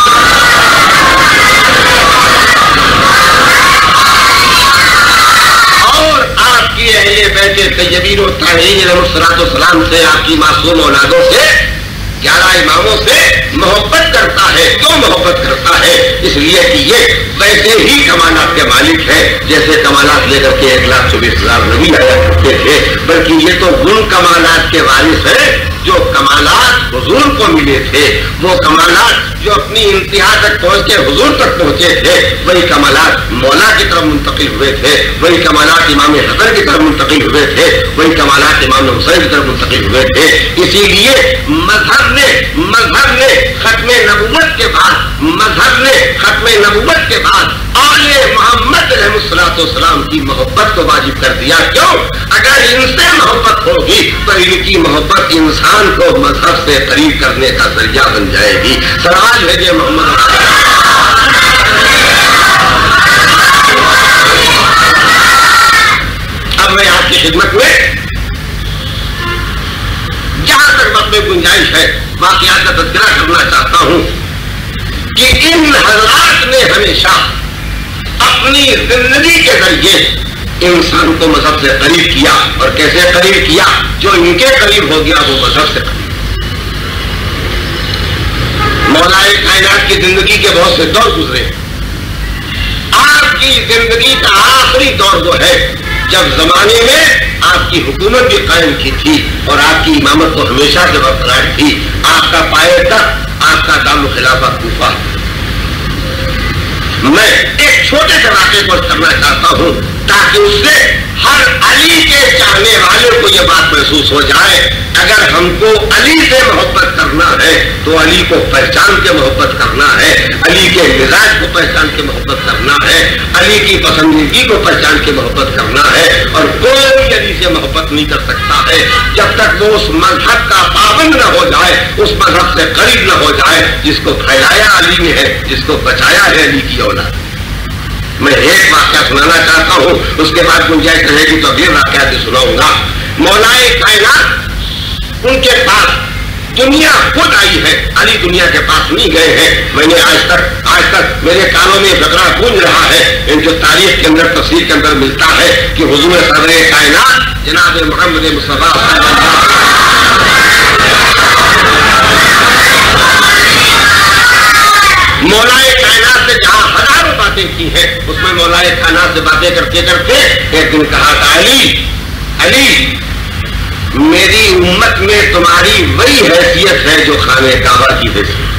[SPEAKER 1] اور آپ کی اہل بیت طیبین و طاہرین علیہ الصلوۃ والسلام سے، آپ کی معصوم اولادوں سے، 11 اماموں سے محبت کرتا ہے۔ کیوں محبت کرتا ہے؟ اس لیے کہ یہ ویسے ہی کمالات کے مالک ہے جیسے کمالات لے کر کے 1,24,000 نبی آیا کرتے تھے، بلکہ یہ تو ان کمالات کے وارث ہیں جو کمالات حضور کو ملے تھے، وہ کمالات جو اپنی انتہا تک پہنچ کے حضور تک پہنچے تھے، وہی کمالات مولا کی طرف منتقل ہوئے تھے، وہی کمالات امام حسن کی طرف منتقل ہوئے تھے، وہی کمالات امام حسین کی طرف منتقل ہوئے تھے۔ اسی لیے مذہب نے ختم نبوت کے بعد آل محمد علیہ الصلوۃ والسلام کی محبت کو واجب کر دیا۔ کیوں؟ اگر ان سے محبت ہوگی تو ان کی محبت انسان کو مذہب سے قریب کرنے کا ذریعہ بن جائے گی۔ سوال ہے یہ محمد اب میں آپ کی خدمت میں جہاں تک وقت میں گنجائش ہے واقعات کا تذکرہ کرنا چاہتا ہوں کہ ان حضرات نے ہمیشہ اپنی زندگی کے ذریعے انسان کو مذہب سے قریب کیا، اور کیسے قریب کیا؟ جو ان کے قریب ہو گیا وہ مذہب سے قریب۔ مولا کائنات کی زندگی کے بہت سے دور گزرے، آپ کی زندگی کا آخری دور وہ ہے جب زمانے میں آپ کی حکومت بھی قائم کی تھی اور آپ کی امامت تو ہمیشہ سے برقرار تھی۔ آپ کا پائے تک آپ کا دام خلافہ کوفہ۔ میں ایک چھوٹے سے واقعے کو کرنا چاہتا ہوں تاکہ اس سے ہر علی کے چاہنے والے کو یہ بات محسوس ہو جائے، اگر ہم کو علی سے محبت کرنا ہے تو علی کو پہچان کے محبت کرنا ہے، علی کے مزاج کو پہچان کے محبت کرنا ہے، علی کی پسندیدگی کو پہچان کے محبت کرنا ہے، اور کوئی علی سے محبت نہیں کر سکتا ہے جب تک وہ اس مذہب کا پابند نہ ہو جائے، اس مذہب سے قریب نہ ہو جائے جس کو پھیلایا علی نے ہے، جس کو بچایا ہے علی کی اولاد۔ میں ایک واقعہ سنانا چاہتا ہوں، اس کے بعد گنجائش رہے گی تو اگلے واقعات بھی سناؤں گا۔ مولا کائنات ان کے پاس دنیا خود آئی ہے، علی دنیا کے پاس نہیں گئے ہیں۔ میں نے آج تک میرے کانوں میں فقرہ گونج رہا ہے، ان جو تاریخ کے اندر تفسیر کے اندر ملتا ہے کہ حضور صدر کائنات جناب محمد مصطفیٰ صلی اللہ علیہ مولا کائنات سے جہاں ہزاروں باتیں کی ہیں، اس میں مولا کائنات سے باتیں کرتے کرتے ایک دن کہا تھا، علی میری امت میں تمہاری وہی حیثیت ہے جو خانہ کعبہ کی حیثیت۔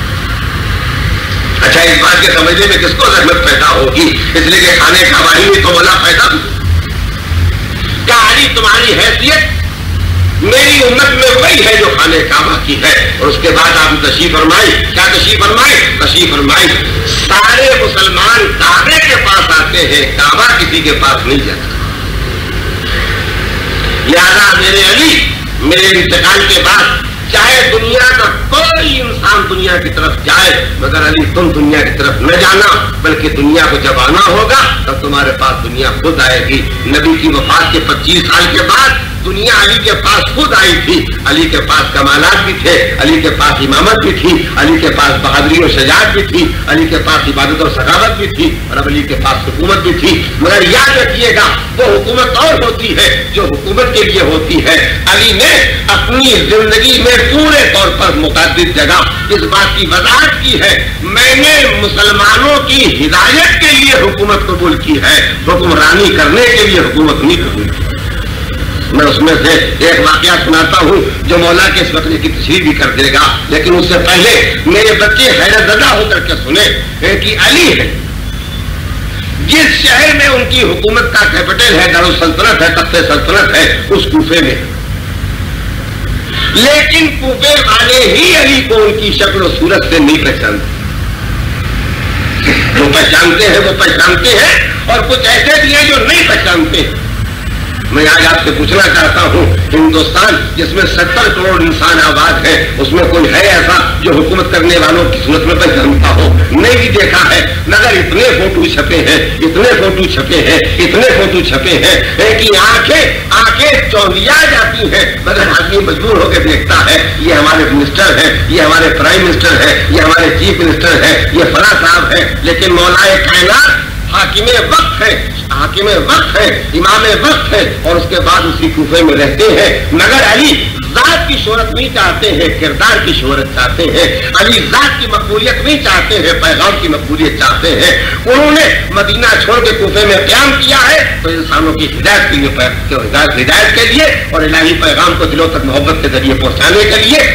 [SPEAKER 1] اچھا، اس بات کے سمجھنے میں کس کو زحمت پیدا ہوگی؟ اس لیے کہ خانہ کعبہ ہی میں تو مولا پیدا ہو۔ کیا علی تمہاری حیثیت میری امت میں وہی ہے جو خانہ کعبہ کی ہے؟ اور اس کے بعد آپ تشریف فرمائی، کیا تشریف فرمائی سارے مسلمان کعبے کے پاس آتے ہیں، کعبہ کسی کے پاس نہیں جاتا۔ لہذا میرے علی، میرے انتقال کے بعد چاہے دنیا کا کوئی انسان دنیا کی طرف جائے، مگر علی تم دنیا کی طرف نہ جانا، بلکہ دنیا کو جب آنا ہوگا تب تمہارے پاس دنیا خود آئے گی۔ نبی کی وفات کے 25 سال کے بعد دنیا علی کے پاس خود آئی تھی۔ علی کے پاس کمالات بھی تھے، علی کے پاس امامت بھی تھی، علی کے پاس بہادری و شجاعت بھی تھی، علی کے پاس عبادت و سخاوت بھی تھی، اور اب علی کے پاس حکومت بھی تھی۔ مگر یاد رکھیے گا وہ حکومت اور ہوتی ہے جو حکومت کے لیے ہوتی ہے۔ علی نے اپنی زندگی میں پورے طور پر متعدد جگہ اس بات کی وضاحت کی ہے، میں نے مسلمانوں کی ہدایت کے لیے حکومت قبول کی ہے، حکمرانی کرنے کے لیے حکومت نہیں قبول کی۔ میں اس میں سے ایک واقعہ سناتا ہوں جو مولا کے اس واقعے کی تشریح بھی کر دے گا، لیکن اس سے پہلے میرے بچے حیرت زدہ ہو کر کے سنیں کہ علی ہے جس شہر میں ان کی حکومت کا کیپٹل ہے، دارالسلطنت ہے، تخت سلطنت ہے، اس کوفے میں، لیکن کوفے والے ہی علی کو ان کی شکل و صورت سے نہیں پہچانتے۔ جو پہچانتے ہیں وہ پہچانتے ہیں، اور کچھ ایسے بھی ہیں جو نہیں پہچانتے۔ میں آج آپ سے پوچھنا چاہتا ہوں، ہندوستان جس میں 70 کروڑ انسان آباد ہے، اس میں کوئی ہے ایسا جو حکومت کرنے والوں کی صورت میں پہچانتا ہو؟ نہیں بھی دیکھا ہے، مگر اتنے فوٹو چھپے ہیں، اتنے فوٹو چھپے ہیں، اتنے فوٹو چھپے ہیں کہ آنکھیں چونیا جاتی ہیں، مگر آدمی مجبور ہو کے دیکھتا ہے یہ ہمارے منسٹر ہیں، یہ ہمارے پرائم منسٹر ہیں، یہ ہمارے چیف منسٹر ہیں، یہ فلاں صاحب ہیں، لیکن مولا کائنات حاکم وقت ہے، حاکم وقت ہے، امام وقت ہے، اور اس کے بعد اسی کوفے میں رہتے ہیں۔ مگر علی ذات کی شہرت نہیں چاہتے ہیں، کردار کی شہرت چاہتے ہیں۔ علی ذات کی مقبولیت نہیں چاہتے ہیں، پیغام کی مقبولیت چاہتے ہیں۔ انہوں نے مدینہ چھوڑ کے کوفے میں قیام کیا ہے تو انسانوں کی ہدایت کے لیے، ہدایت کے لیے اور الہی پیغام کو دلوں تک محبت کے ذریعے پہنچانے کے لیے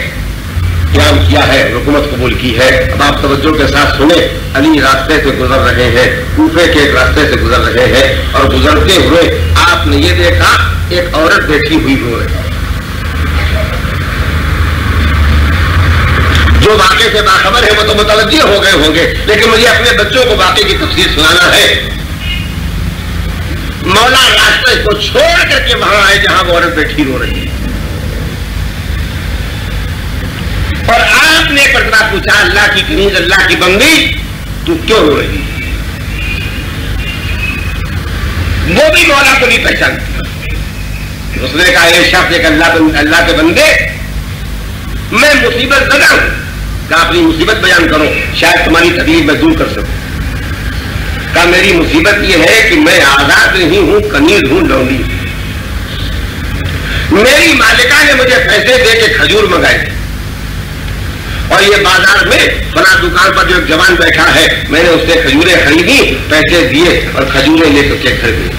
[SPEAKER 1] قیام کیا ہے، حکومت قبول کی ہے۔ اب آپ توجہ کے ساتھ سنیں، علی راستے سے گزر رہے ہیں، کوفے کے ایک راستے سے گزر رہے ہیں، اور گزرتے ہوئے آپ نے یہ دیکھا ایک عورت بیٹھی ہوئی ہو رہی ہے۔ جو واقعے سے باخبر ہے وہ تو متوجہ ہو گئے ہوں گے، لیکن مجھے اپنے بچوں کو واقعے کی تفصیل سنانا ہے۔ مولا راستے کو چھوڑ کر کے وہاں آئے جہاں وہ عورت بیٹھی رو رہی ہے، اور آپ نے پردہ پوچھا، اللہ کی کنیز، اللہ کی بندی، تو کیوں رو رہی ہے؟ وہ بھی مولا کو نہیں پہچانتی۔ اس نے کہا اے شخص، ایک اللہ کے بندے، میں مصیبت زدہ ہوں، کہا اپنی مصیبت بیان کرو، شاید تمہاری تکلیف میں دور کر سکوں۔ کہا میری مصیبت یہ ہے کہ میں آزاد نہیں ہوں، کنیز ہوں، لونڈی ہوں۔ میری مالکہ نے مجھے پیسے دے کے کھجور منگائے، اور یہ بازار میں فلاں دکان پر جو ایک جوان بیٹھا ہے، میں نے اس سے کھجوریں خریدی، پیسے دیے اور کھجوریں لے کر کے گھر گئی۔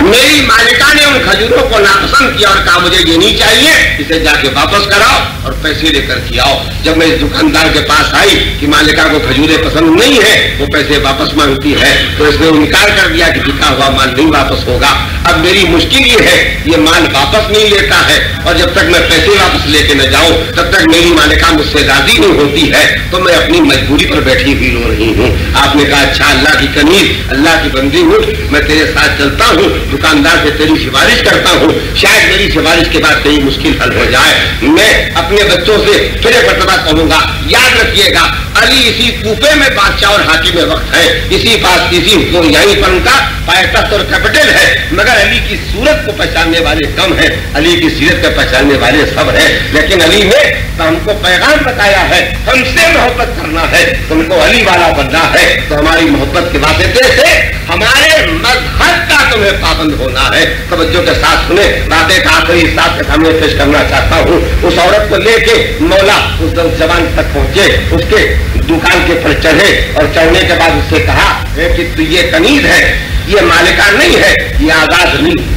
[SPEAKER 1] میری مالکہ نے ان کھجوروں کو ناپسند کیا اور کہا مجھے یہ نہیں چاہیے، اسے جا کے واپس کراؤ اور پیسے لے کر کے آؤ۔ جب میں اس دکاندار کے پاس آئی کہ مالکہ کو کھجوریں پسند نہیں ہے، وہ پیسے واپس مانگتی ہے، تو اس نے انکار کر دیا کہ بکا ہوا مال نہیں واپس ہوگا۔ اب میری مشکل یہ ہے، یہ مال واپس نہیں لیتا ہے، اور جب تک میں پیسے واپس لے کے نہ جاؤں تب تک میری مالکہ مجھ سے راضی نہیں ہوتی ہے، تو میں اپنی مجبوری پر بیٹھی ہوئی رو رہی ہوں۔ آپ نے کہا اچھا، اللہ کی کنیز، اللہ کی بندی ہوں، میں تیرے ساتھ چلتا ہوں، دکاندار سے تیری سفارش کرتا ہوں، شاید میری سفارش کے بعد تیری مشکل حل ہو جائے۔ میں اپنے بچوں سے پھر ایک مرتبہ کہوں گا، یاد رکھیے گا علی اسی کوفے میں بادشاہ اور حاکم وقت ہے، اسی یہیں پر ان کا پائیتخت اور کیپٹل ہے، مگر علی کی صورت کو پہچاننے والے کم ہیں، علی کی سیرت کو پہچاننے والے سب ہیں۔ لیکن علی نے ہم کو پیغام بتایا ہے، ہم سے محبت کرنا ہے، تم کو علی والا بننا ہے، تو ہماری محبت کے واسطے سے ہمارے مذہب کا تمہیں پابند ہونا ہے۔ توجہ کے ساتھ سنیں، باتیں کا آخری حساب کے سامنے پیش کرنا چاہتا ہوں۔ اس عورت کو لے کے مولا اس جوان تک پہنچے، اس کے دکان کے پر چڑھے، اور چڑھنے کے بعد اس سے کہا کہ تو یہ کنیز ہے، یہ مالکہ نہیں ہے، یہ آزاد نہیں،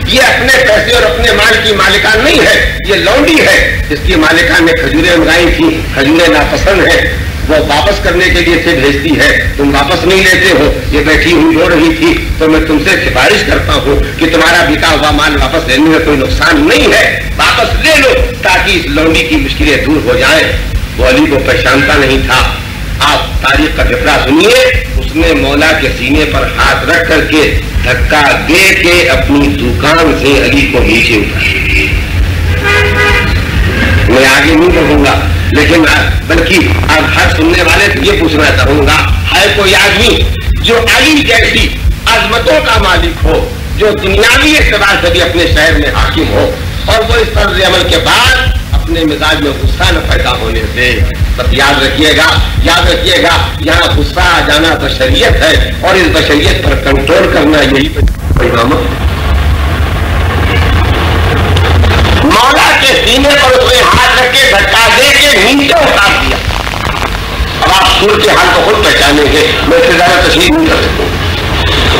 [SPEAKER 1] یہ اپنے پیسے اور اپنے مال کی مالکہ نہیں ہے، یہ لونڈی ہے، اس کی مالکہ نے کھجوریں منگائی تھی، کھجوریں ناپسند ہیں، وہ واپس کرنے کے لیے سے بھیجتی ہے، تم واپس نہیں لیتے ہو، یہ بیٹھی ہوئی رو رہی تھی، تو میں تم سے سفارش کرتا ہوں کہ تمہارا بکا ہوا مال واپس لینے میں کوئی نقصان نہیں ہے، واپس لے لو تاکہ اس لونڈی کی مشکلیں دور ہو جائیں۔ وہ علی کو پہچانتا نہیں تھا۔ آپ تاریخ کا ٹکڑا سنیے، اس نے مولا کے سینے پر ہاتھ رکھ کر کے دھکا دے کے اپنی دکان سے علی کو نیچے اتارا۔ میں آگے نہیں بڑھوں گا، لیکن بلکہ اب ہر سننے والے سے یہ پوچھنا چاہوں گا، ہے کوئی آدمی جو علی جیسی عظمتوں کا مالک ہو، جو دنیاوی اعتبار سے بھی اپنے شہر میں حاکم ہو، اور وہ اس طرز عمل کے بعد اپنے مزاج میں غصہ نہ پیدا ہونے دے؟ بس یاد رکھیے گا، یاد رکھیے گا، یہاں غصہ آ جانا بشریت ہے، اور اس بشریت پر کنٹرول کرنا یہی پیغام ہے۔ مولا کے سینے پر اس نے ہاتھ رکھ کے دھکا دے کے نیچے اتار دیا۔ اب آپ صورت حال کو خود پہچانیں گے، میں اس سے زیادہ تشریح نہیں کر سکوں،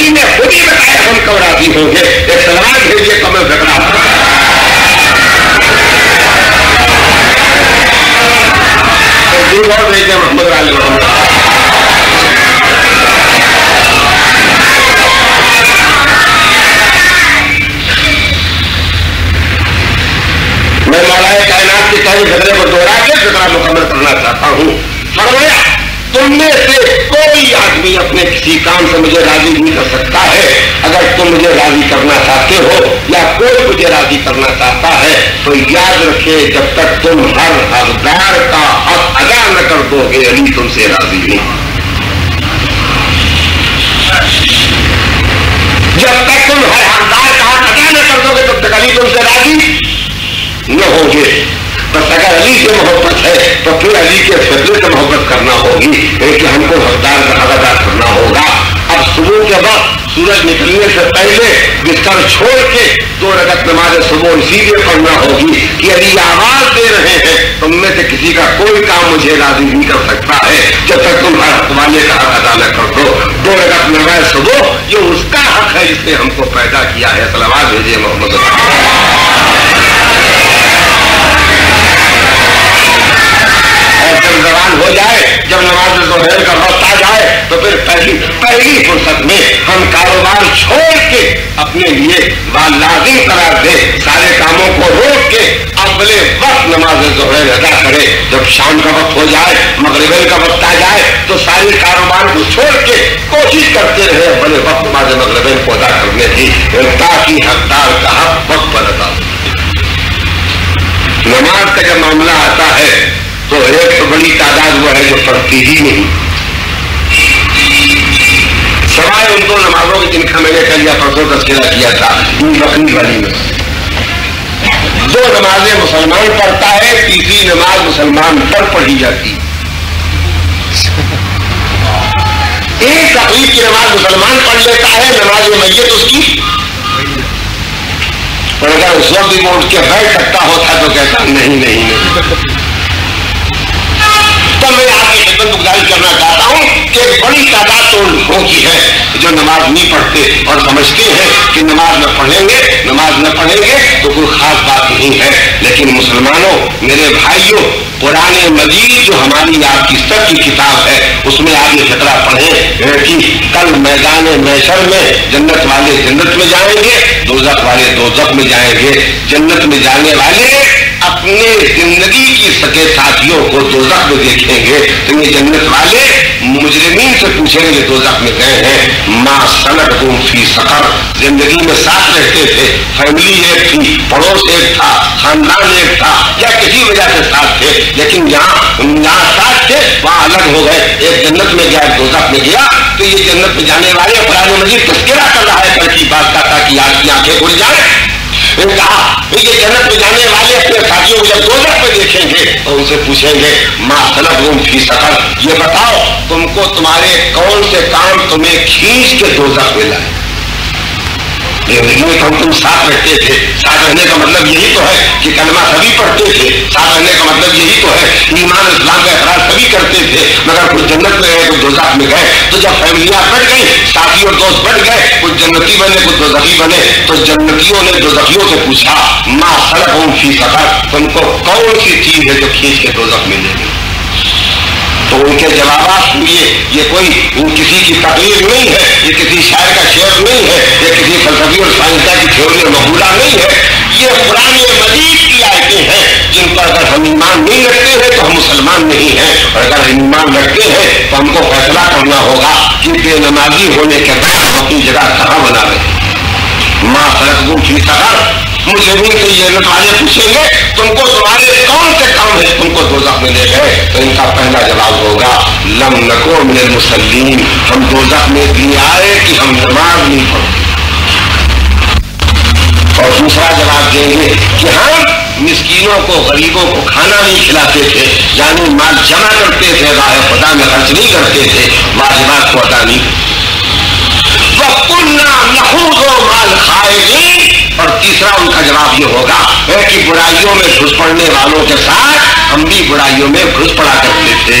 [SPEAKER 1] علی نے خود ہی بتایا ہم کب راضی ہوں گے. ایک سلمان بھیجیے کمر پکڑا اور بھیجے محمد علی محمد. میں مولا کائنات کے کئی جھگڑے کو دوہرا کے فکرہ مکمل کرنا چاہتا ہوں. فرمایا تم میں سے کوئی آدمی اپنے کسی کام سے مجھے راضی نہیں کر سکتا ہے. اگر تم مجھے راضی کرنا چاہتے ہو یا کوئی مجھے راضی کرنا چاہتا ہے تو یاد رکھے جب تک تم ہر حقدار کا حق ادا نہ کر دو گے علی تم سے راضی نہیں. جب تک تم ہر حقدار کا حق ادا نہ کر دو گے تب تک علی تم سے راضی نہ ہوگے. بس اگر علی سے محبت ہے تو پھر علی کے فیصلے سے محبت کرنا ہوگی کہ ہم کو حقدار کا حق ادا کرنا ہوگا. اب صبح کے وقت سورج نکلنے سے پہلے بستر چھوڑ کے 2 رکعت نماز صبح اسی لیے پڑھنا ہوگی کہ علی آواز دے رہے ہیں تم میں سے کسی کا کوئی کام مجھے راضی نہیں کر سکتا ہے جب تک تم ہر حق والے کا حق ادا نہ کر دو. 2 رکعت نماز صبح یہ اس کا حق ہے جس نے ہم کو پیدا کیا ہے. صلوات بھیجیے محمد. جب زوال ہو جائے, جب نماز ظہر کا وقت آ جائے تو پھر پہلی فرصت میں ہم کاروبار چھوڑ کے اپنے لیے لازم قرار دے, سارے کاموں کو روک کے اگلے وقت نماز ظہر ادا کرے. جب شام کا وقت ہو جائے, مغرب کا وقت آ جائے تو سارے کاروبار کو چھوڑ کے کوشش کرتے رہے اگلے وقت نماز مغرب کو ادا کرنے کی تاکہ حقدار کا حق وقت پر ادا ہو. نماز کا جب معاملہ آتا ہے تو ایک تو بڑی تعداد وہ ہے جو پڑھتی ہی نہیں, سوائے ان 2 نمازوں کی جن کا میں نے کل یا پرسوں تذکرہ کیا تھا. بقرعید والی میں 2 نمازیں مسلمان پڑھتا ہے, تیسری نماز مسلمان پر پڑھی جاتی. ایک بقرعید کی نماز مسلمان پڑھ لیتا ہے, نماز میت اس کی, اور اگر اس وقت بھی وہ اٹھ کے بیٹھ سکتا ہوتا تو کہتا نہیں. تو میں آپ کی خدمت گزارش کرنا چاہتا ہوں کہ ایک بڑی تعداد تو لوگوں کی ہے جو نماز نہیں پڑھتے اور سمجھتے ہیں کہ نماز نہ پڑھیں گے تو کوئی خاص بات نہیں ہے. لیکن مسلمانوں, میرے بھائیوں, قرآن مجید جو ہماری آپ کی سب کی کتاب ہے اس میں آپ یہ فقرہ پڑھیں کہ کل میدان محشر میں جنت والے جنت میں جائیں گے, دوزخ والے دوزخ میں جائیں گے. جنت میں جانے والے اپنے زندگی کی سگے ساتھیوں کو دوزخ میں دیکھیں گے تو یہ جنت والے مجرمین سے پوچھیں گے دوزخ میں گئے ہیں ما سلککم فی سقر, زندگی میں ساتھ رہتے تھے, فیملی ایک تھی, پڑوس ایک تھا, خاندان ایک تھا, یا کسی وجہ سے ساتھ تھے, لیکن جہاں ساتھ تھے وہاں الگ ہو گئے. ایک جنت میں گیا, دوزخ میں گیا. تو یہ جنت میں جانے والے قرآن مجید تذکرہ کر رہا ہے کل کی بات کا تاکہ آپ کی آنکھیں کھل جائیں. کہا یہ جنت میں جانے والے اپنے ساتھیوں کو جب دوزخ میں دیکھیں گے تو ان سے پوچھیں گے ما سلککم فی سقر, یہ بتاؤ تم کو تمہارے کون سے کام تمہیں کھینچ کے دوزخ میں لائے. زندگی میں تم ساتھ رہتے تھے, ساتھ رہنے کا مطلب یہی تو ہے کہ کلمہ سبھی پڑھتے تھے, ساتھ رہنے کا مطلب یہی تو ہے ایمان اسلام کا اقرار سبھی کرتے تھے, مگر کچھ جنت میں گئے کچھ دوزخ میں گئے. تو جب فیملیاں بٹ گئی, ساتھی اور دوست بٹ گئے, کچھ جنتی بنے کچھ دوزخی بنے, تو جنتیوں نے دوزخیوں سے پوچھا ما سلککم فی سقر, تم کو کون سی چیز ہے جو کھینچ کے دوزخ میں لے گئی. تو ان کے جوابات سنیے, یہ کوئی کسی کی تقریر نہیں ہے, یہ کسی شاعر کا شعر نہیں ہے, یہ کسی فلسفی اور سائنسداں کی تھیوری اور مقولہ نہیں ہے, یہ قرآن مجید کی آیتیں ہیں جن پر اگر ہم ایمان نہیں رکھتے ہیں تو ہم مسلمان نہیں ہیں, اور اگر ہم ایمان رکھتے ہیں تو ہم کو فیصلہ کرنا ہوگا کہ بے نمازی ہونے کے بعد ہم اپنی جگہ کہاں بنا رہے ہیں. ما سلککم فی سقر, مجرمین سے یہ والے پوچھیں گے تم کو تمہارے کون سے کام ہے تم کو دوزخ میں لے گئے, تو ان کا پہلا جواب ہوگا لم نکو من المصلین, ہم دوزخ میں بھی آئے کہ ہم نماز نہیں پڑھتے. اور دوسرا جواب دیں گے کہ ہم مسکینوں کو غریبوں کو کھانا نہیں کھلاتے تھے, یعنی مال جمع کرتے تھے, راہ خدا میں خرچ نہیں کرتے تھے, واجبات کو ادا نہیں کرتے. وَقُلْنَا نَخُوضُ مَعَ الْخَائِضِينَ, اور تیسرا ان کا جواب یہ ہوگا کہ برائیوں میں گھس پڑنے والوں کے ساتھ ہم بھی برائیوں میں گھس پڑا کرتے تھے.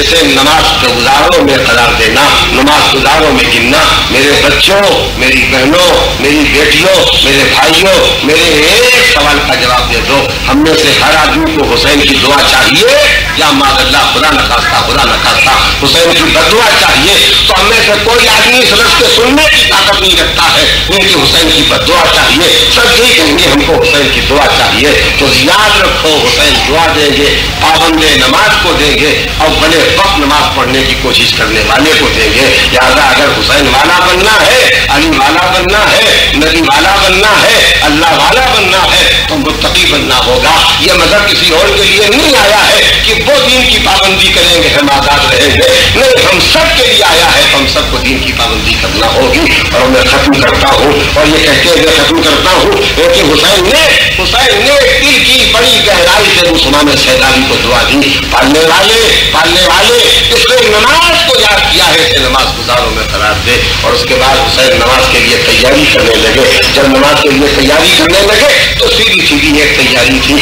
[SPEAKER 1] جسے نماز گزاروں میں قرار دینا، نماز گزاروں میں گننا۔ میرے بچوں، میری بہنوں، میری بیٹیوں، میرے بھائیوں، میرے ایک سوال کا جواب دے دو، ہم میں سے ہر آدمی کو حسین کی دعا چاہیے یا معاذ اللہ خدا نخواستہ حسین کی بددعا چاہیے؟ تو ہم میں سے کوئی آدمی اس لفظ کے سننے کی طاقت نہیں رکھتا ہے کہ حسین کی بددعا چاہیے۔ سب یہی کہیں گے ہم کو حسین کی دعا چاہیے۔ تو یاد رکھو، حسین دعا دیں گے، پابند نماز کو دیں گے، اور بڑے وقت نماز پڑھنے کی کوشش کرنے والے کو دیں گے۔ لہٰذا اگر حسین والا بننا ہے، علی والا بننا ہے، نبی والا بننا ہے، اللہ والا بننا ہے، تو متقی بننا ہوگا۔ یہ مذہب کسی اور کے لیے نہیں آیا ہے کہ وہ دین کی پابندی کریں گے ہم آزاد رہیں گے، نہیں، ہم سب کے لیے آیا ہے، ہم سب کو دین کی پابندی کرنا ہوگی۔ اور میں ختم کرتا ہوں اور یہ کہتے ہوئے ختم کرتا ہوں کہ حسین نے دل کی بڑی گہرائی سے مسلمان سیدانی کو دعا دی، پالنے والے اس نے نماز کو یاد کیا ہے کہ نماز گزاروں میں قرار دے۔ اور اس کے بعد حسین نماز کے لیے تیاری کرنے لگے۔ جب نماز کے لیے تیاری کرنے لگے تو سیدھی ایک تیاری تھی،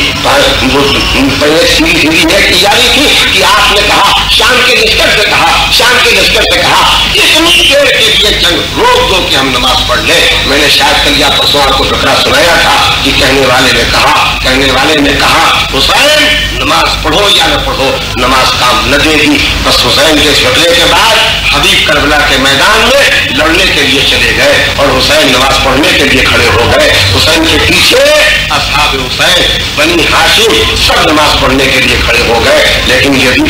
[SPEAKER 1] سیدھی ایک تیاری تھی کہ آپ نے کہا، شام کے لشکر سے کہا اتنی دیر کے لیے جنگ روک دو کہ ہم نماز پڑھ لیں۔ میں نے شاید کل یا پرسوں آپ کو فقرہ سنایا تھا کہ کہنے والے نے کہا حسین نماز پڑھو یا نہ پڑھو، نماز کام نہ دے گی۔ بس حسین کے اس فقرے کے بعد حبیب کربلا کے میدان میں لڑنے کے لیے چلے گئے اور حسین نماز پڑھنے کے لیے کھڑے ہو گئے۔ حسین کے پیچھے اصحاب حسین، بنی ہاشم سب نماز پڑھنے کے لیے کھڑے ہو گئے، لیکن یزید